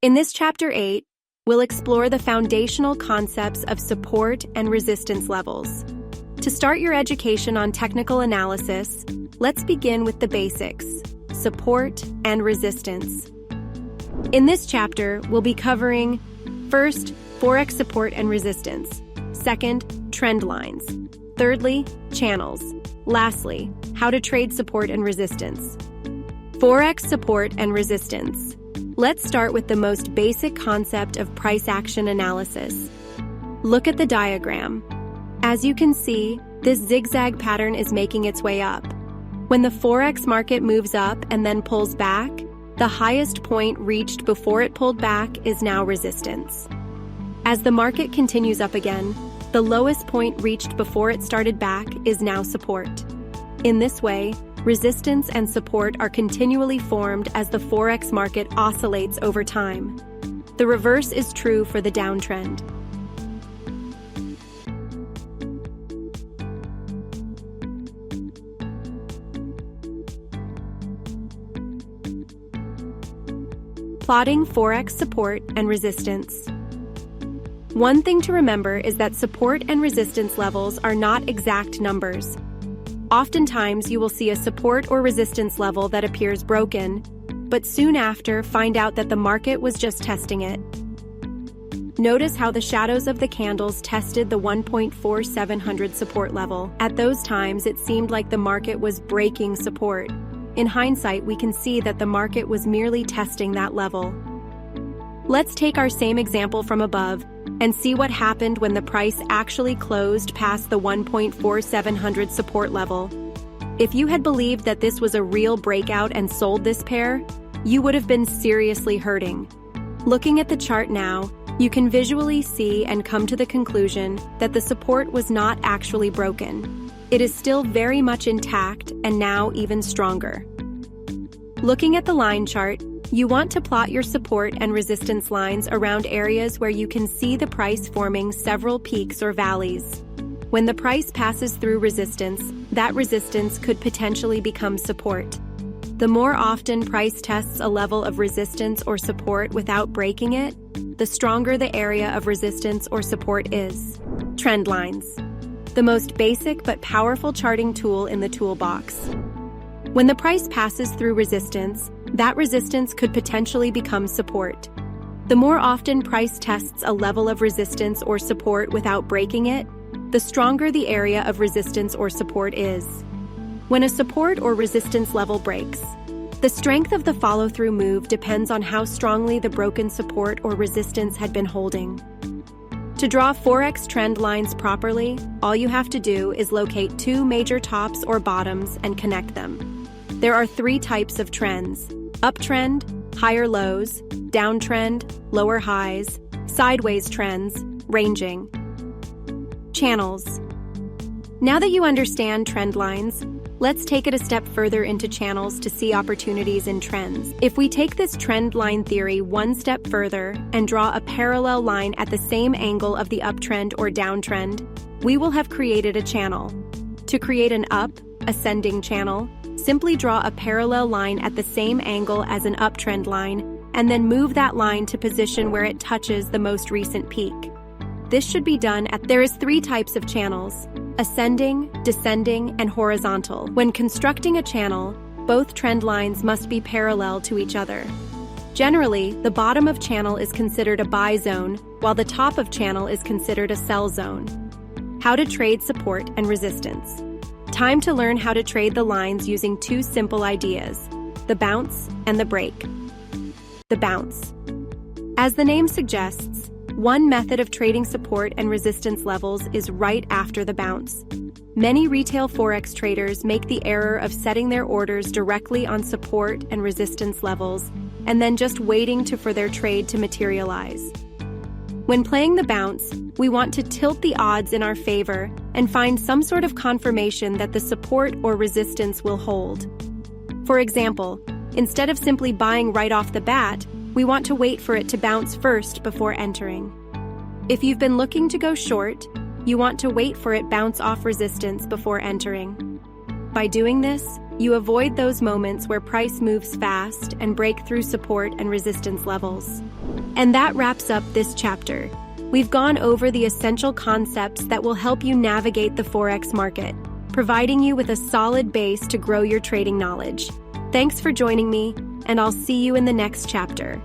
In this Chapter 8, we'll explore the foundational concepts of support and resistance levels. To start your education on technical analysis, let's begin with the basics: support and resistance. In this chapter, we'll be covering, first, Forex support and resistance; second, trend lines; thirdly, channels; lastly, how to trade support and resistance. Forex support and resistance. Let's start with the most basic concept of price action analysis. Look at the diagram. As you can see, this zigzag pattern is making its way up. When the Forex market moves up and then pulls back, the highest point reached before it pulled back is now resistance. As the market continues up again, the lowest point reached before it started back is now support. In this way, resistance and support are continually formed as the Forex market oscillates over time. The reverse is true for the downtrend. Plotting Forex support and resistance. One thing to remember is that support and resistance levels are not exact numbers. Oftentimes, you will see a support or resistance level that appears broken, but soon after find out that the market was just testing it. Notice how the shadows of the candles tested the 1.4700 support level. At those times, it seemed like the market was breaking support. In hindsight, we can see that the market was merely testing that level. Let's take our same example from above and see what happened when the price actually closed past the 1.4700 support level. If you had believed that this was a real breakout and sold this pair, you would have been seriously hurting. Looking at the chart now, you can visually see and come to the conclusion that the support was not actually broken. It is still very much intact and now even stronger. Looking at the line chart, you want to plot your support and resistance lines around areas where you can see the price forming several peaks or valleys. When the price passes through resistance, that resistance could potentially become support. The more often price tests a level of resistance or support without breaking it, the stronger the area of resistance or support is. Trend lines. The most basic but powerful charting tool in the toolbox. When the price passes through resistance, that resistance could potentially become support. The more often price tests a level of resistance or support without breaking it, the stronger the area of resistance or support is. When a support or resistance level breaks, the strength of the follow-through move depends on how strongly the broken support or resistance had been holding. To draw Forex trend lines properly, all you have to do is locate two major tops or bottoms and connect them. There are three types of trends: uptrend, higher lows; downtrend, lower highs; sideways trends, ranging. Channels. Now that you understand trend lines, let's take it a step further into channels to see opportunities in trends. If we take this trend line theory one step further and draw a parallel line at the same angle of the uptrend or downtrend, we will have created a channel. To create an ascending channel, simply draw a parallel line at the same angle as an uptrend line and then move that line to position where it touches the most recent peak. This should be done there is three types of channels: ascending, descending, and horizontal. When constructing a channel, both trend lines must be parallel to each other. Generally, the bottom of channel is considered a buy zone, while the top of channel is considered a sell zone. How to trade support and resistance. Time to learn how to trade the lines using two simple ideas: the bounce and the break. The bounce. As the name suggests, one method of trading support and resistance levels is right after the bounce. Many retail Forex traders make the error of setting their orders directly on support and resistance levels and then just waiting for their trade to materialize. When playing the bounce, we want to tilt the odds in our favor and find some sort of confirmation that the support or resistance will hold. For example, instead of simply buying right off the bat, we want to wait for it to bounce first before entering. If you've been looking to go short, you want to wait for it bounce off resistance before entering. By doing this, you avoid those moments where price moves fast and break through support and resistance levels. And that wraps up this chapter. We've gone over the essential concepts that will help you navigate the Forex market, providing you with a solid base to grow your trading knowledge. Thanks for joining me, and I'll see you in the next chapter.